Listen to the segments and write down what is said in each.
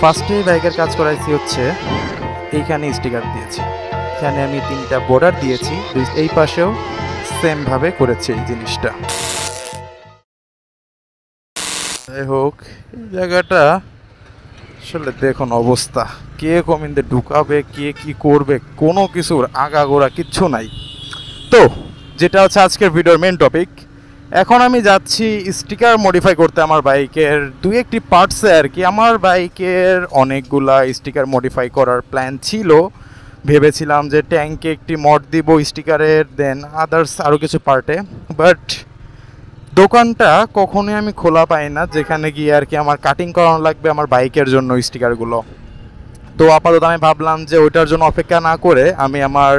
ফার্স্টে বাইকের কাজ করাইছি হচ্ছে এইখানে স্টিকার দিয়েছি, এখানে আমি 3টা বর্ডার দিয়েছি, এই পাশেও সেম ভাবে করেছি এই জিনিসটা। যাই হোক, এই জায়গাটা আসলে দেখুন অবস্থা, কে কমিন্দে ঢুকাবে, কে কি করবে, কোনো কিছুর আগাগোড়া কিচ্ছু নাই। তো যেটা হচ্ছে আজকের ভিডিওর মেন টপিক, এখন আমি যাচ্ছি স্টিকার মডিফাই করতে আমার বাইকের 2-1টি পার্টসে আর কি। আমার বাইকের অনেকগুলা স্টিকার মডিফাই করার প্ল্যান ছিল, ভেবেছিলাম যে ট্যাঙ্কে একটি মড দিব স্টিকারের, দেন আদার্স আরও কিছু পার্টে, বাট দোকানটা কখনোই আমি খোলা পাই না যেখানে গিয়ে আর কি আমার কাটিং করানো লাগবে আমার বাইকের জন্য স্টিকারগুলো। তো আপাতত আমি ভাবলাম যে ওইটার জন্য অপেক্ষা না করে আমি আমার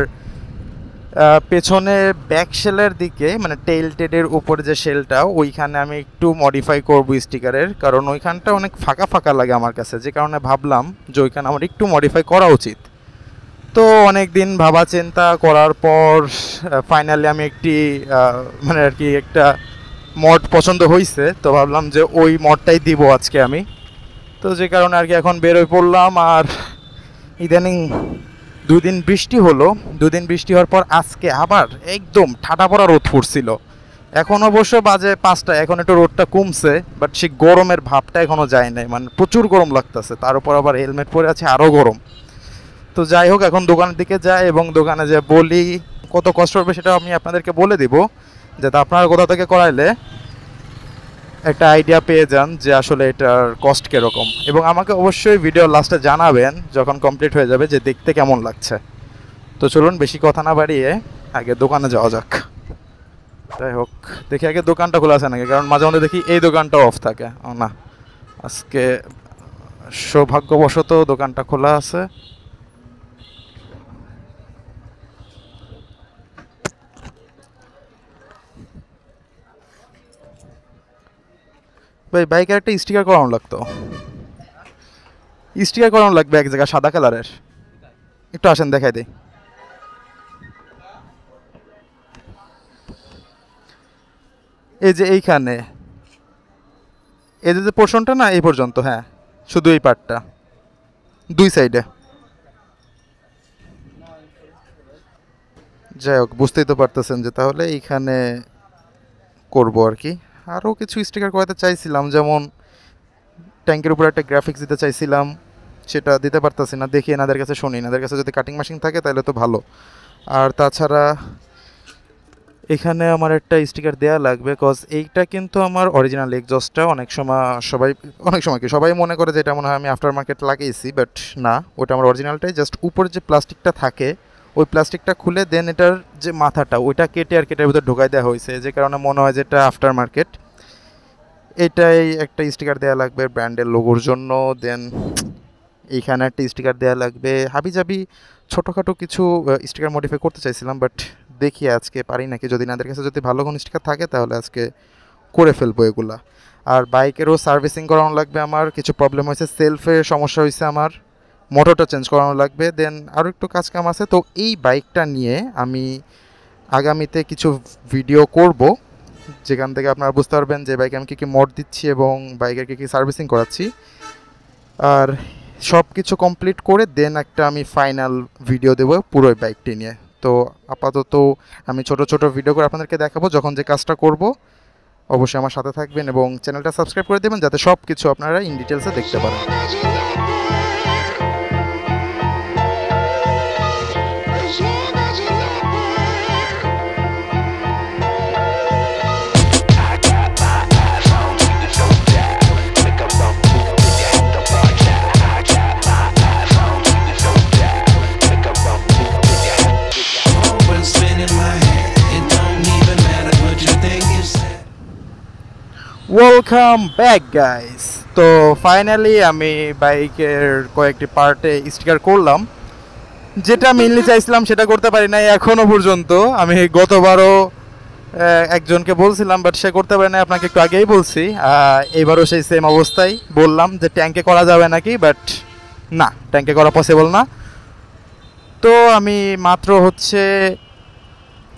পেছনে ব্যাক শেলের দিকে, মানে টেইল টেডের উপরে যে শেলটা, ওইখানে আমি একটু মডিফাই করব স্টিকারের, কারণ ওইখানটা অনেক ফাঁকা ফাঁকা লাগে আমার কাছে, যে কারণে ভাবলাম যে ওইখানে আমার একটু মডিফাই করা উচিত। তো অনেক দিন ভাবা চিন্তা করার পর ফাইনালি আমি একটি মানে আর কি একটা মড পছন্দ হয়েছে, তো ভাবলাম যে ওই মডটাই দিব আজকে আমি। তো যে কারণে আর কি এখন বেরোয় পড়লাম। আর ইদানিং 2 দিন বৃষ্টি হলো, 2 দিন বৃষ্টি হওয়ার পর আজকে আবার একদম ঠাটা পড়া রোদ ফুটছিল। এখন অবশ্য বাজে 5টা, এখন একটু রোদটা কমছে, বাট সেই গরমের ভাবটা এখনও যায় নাই, মানে প্রচুর গরম লাগতেছে, তার উপর আবার হেলমেট পরে আছে, আরও গরম। তো যাই হোক, এখন দোকানের দিকে যাই এবং দোকানে যে বলি কত কষ্ট হবে সেটা আমি আপনাদেরকে বলে দিব, যাতে আপনারা কোথা থেকে করাইলে একটা আইডিয়া পেয়ে যান যে আসলে এটার কস্ট কীরকম। এবং আমাকে অবশ্যই ভিডিও লাস্টে জানাবেন যখন কমপ্লিট হয়ে যাবে যে দেখতে কেমন লাগছে। তো চলুন বেশি কথা না বাড়িয়ে আগে দোকানে যাওয়া যাক। যাই হোক, দেখি আগে দোকানটা খোলা আছে নাকি, কারণ মাঝে মধ্যে দেখি এই দোকানটাও অফ থাকে। না, আজকে সৌভাগ্যবশত দোকানটা খোলা আছে। ভাই, বাইকের একটা স্টিকার করানো লাগতো, স্টিকার করানো লাগবে এক জায়গায় সাদা কালারের। একটু আসেন দেখাই দিই। এই যে এইখানে এই যে পোর্শনটা না, এই পর্যন্ত, হ্যাঁ শুধু এই পার্টটা, 2 সাইডে। যাই হোক, বুঝতেই তো পারতেছেন যে তাহলে এইখানে করবো আর কি। আরও কিছু স্টিকার করাতে চাইছিলাম, যেমন ট্যাঙ্কের উপরে একটা গ্রাফিক্স দিতে চাইছিলাম, সেটা দিতে পারতেছি না। দেখি এনাদের কাছে শুনি, এনাদের কাছে যদি কাটিং মেশিন থাকে তাহলে তো ভালো। আর তাছাড়া এখানে আমার একটা স্টিকার দেওয়া লাগবে, কজ এইটা কিন্তু আমার অরিজিনাল এক্সজস্টটা। অনেক সময় কি সবাই মনে করে যে এটা মনে হয় আমি আফটার মার্কেট লাগিয়েছি, বাট না, ওটা আমার অরিজিনালটাই। জাস্ট উপরে যে প্লাস্টিকটা থাকে ওই প্লাস্টিকটা খুলে দেন এটার যে মাথাটা ওইটা কেটে আর কেটের ভিতরে ঢোকাই দেওয়া হয়েছে, যে কারণে মনে হয় যে এটা আফটার মার্কেট। এটাই একটা স্টিকার দেওয়া লাগবে ব্র্যান্ডের লোগোর জন্য। দেন এইখানে একটা স্টিকার দেওয়া লাগবে। হাবিজাবি ছোটোখাটো কিছু স্টিকার মডিফাই করতে চাইছিলাম, বাট দেখি আজকে পারি নাকি। যদি নাদের কাছে যদি ভালো কোনো স্টিকার থাকে তাহলে আজকে করে ফেলবো এগুলা। আর বাইকেরও সার্ভিসিং করানো লাগবে আমার, কিছু প্রবলেম হয়েছে, সেলফে সমস্যা হয়েছে আমার, মোটরটা চেঞ্জ করানো লাগবে। দেন আরও একটু কাজ কাম আছে। তো এই বাইকটা নিয়ে আমি আগামীতে কিছু ভিডিও করব, যেখান থেকে আপনারা বুঝতে পারবেন যে বাইকে আমি কী কী মোড দিচ্ছি এবং বাইকের কী কী সার্ভিসিং করাচ্ছি। আর সব কিছু কমপ্লিট করে দেন একটা আমি ফাইনাল ভিডিও দেবো পুরো বাইকটি নিয়ে। তো আপাতত আমি ছোট ছোট ভিডিও করে আপনাদেরকে দেখাবো যখন যে কাজটা করব। অবশ্যই আমার সাথে থাকবেন এবং চ্যানেলটা সাবস্ক্রাইব করে দেবেন যাতে সব কিছু আপনারা ইন ডিটেলসে দেখতে পারেন। Welcome back guys. তো ফাইনালি আমি বাইকের কয়েকটি পার্টে স্টিকার করলাম, যেটা মেনলি চাইছিলাম সেটা করতে পারি নাই এখনও পর্যন্ত। আমি গতবারও একজনকে বলছিলাম, বাট সে করতে পারে না, আপনাকে একটু আগেই বলছি। এবারও সেই সেম অবস্থায় বললাম যে ট্যাঙ্কে করা যাবে নাকি, বাট না, ট্যাঙ্কে করা পসিবল না। তো আমি মাত্র হচ্ছে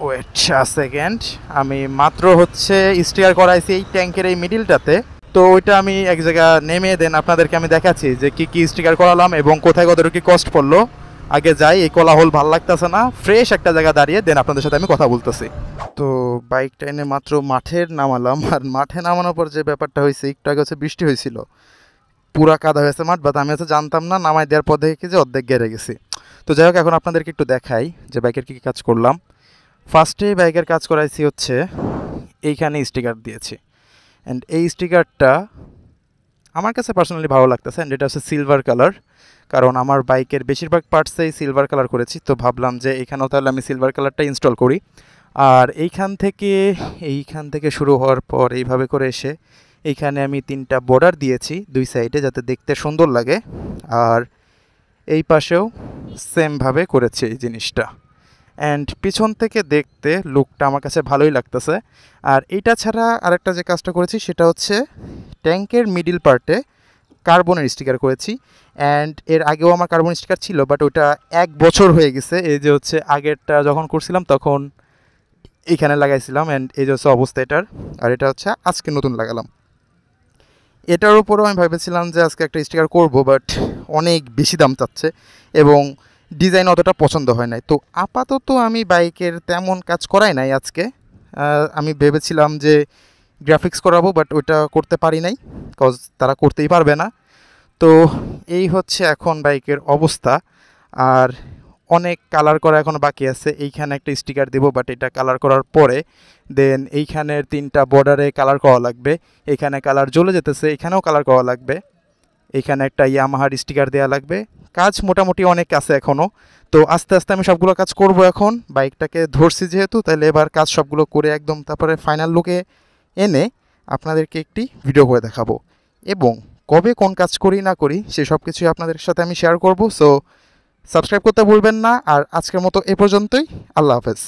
ওয়েট সেকেন্ড, আমি মাত্র হচ্ছে স্টিকার করাইছি এই ট্যাঙ্কের এই মিডিলটাতে। তো ওইটা আমি এক জায়গা নেমে দেন আপনাদেরকে আমি দেখাচ্ছি যে কি কি স্টিকার করালাম এবং কোথায় কত কি কস্ট পড়লো। আগে যাই, এই কোলাহল ভাল লাগতেছে না, ফ্রেশ একটা জায়গা দাঁড়িয়ে দেন আপনাদের সাথে আমি কথা বলতেছি। তো বাইকটা এনে মাত্র মাঠে নামালাম, আর মাঠে নামানোর পর যে ব্যাপারটা হয়েছে, একটু আগে হচ্ছে বৃষ্টি হয়েছিল, পুরা কাদা হয়েছে মাঠ, বাট আমি হচ্ছে জানতাম না, নামাই দেওয়ার পর দেখি যে অর্ধেক গেড়ে গেছি। তো যাই হোক, এখন আপনাদেরকে একটু দেখাই যে বাইকের কী কী কাজ করলাম। ফার্স্টে বাইকের কাজ করাইছি হচ্ছে এইখানে স্টিকার দিয়েছি, অ্যান্ড এই স্টিকারটা আমার কাছে পার্সোনালি ভালো লাগতেছে, অ্যান্ড এটা হচ্ছে সিলভার কালার, কারণ আমার বাইকের বেশিরভাগ পার্টসেই সিলভার কালার করেছি, তো ভাবলাম যে এখানেও তাহলে আমি সিলভার কালারটা ইনস্টল করি। আর এইখান থেকে শুরু হওয়ার পর এইভাবে করে এসে এইখানে আমি 3টা বর্ডার দিয়েছি 2 সাইডে, যাতে দেখতে সুন্দর লাগে। আর এই পাশেও সেমভাবে করেছি এই জিনিসটা, অ্যান্ড পিছন থেকে দেখতে লুকটা আমার কাছে ভালোই লাগতেছে। আর এইটা ছাড়া আরেকটা যে কাজটা করেছি সেটা হচ্ছে ট্যাঙ্কের মিডিল পার্টে কার্বনের স্টিকার করেছি, অ্যান্ড এর আগেও আমার কার্বন স্টিকার ছিল, বাট ওটা 1 বছর হয়ে গেছে। এই যে হচ্ছে আগেরটা যখন করছিলাম তখন এইখানে লাগাইছিলাম, অ্যান্ড এই যে হচ্ছে অবস্থা এটার। আর এটা হচ্ছে আজকে নতুন লাগালাম। এটার উপরও আমি ভেবেছিলাম যে আজকে একটা স্টিকার করব, বাট অনেক বেশি দাম চাচ্ছে এবং ডিজাইন অতটা পছন্দ হয় নাই। তো আপাতত আমি বাইকের তেমন কাজ করাই নাই আজকে। আমি ভেবেছিলাম যে গ্রাফিক্স করাবো, বাট ওইটা করতে পারি নাই, কজ তারা করতেই পারবে না। তো এই হচ্ছে এখন বাইকের অবস্থা। আর অনেক কালার করা এখনও বাকি আছে। এইখানে একটা স্টিকার দেবো, বাট এটা কালার করার পরে দেন এইখানের 3টা বর্ডারে কালার করা লাগবে। এখানে কালার জ্বলে যেতেছে, এখানেও কালার করা লাগবে। এখানে একটা ইয়ামাহার স্টিকার দেওয়া লাগবে। কাজ মোটামুটি অনেক আছে এখনও। তো আস্তে আস্তে আমি সবগুলো কাজ করব। এখন বাইকটাকে ধরছি যেহেতু, তাহলে এবার কাজ সবগুলো করে একদম তারপরে ফাইনাল লুকে এনে আপনাদেরকে একটি ভিডিও করে দেখাবো, এবং কবে কোন কাজ করি না করি সে সব কিছুই আপনাদের সাথে আমি শেয়ার করব। সো সাবস্ক্রাইব করতে ভুলবেন না। আর আজকের মতো এ পর্যন্তই। আল্লাহ হাফেজ।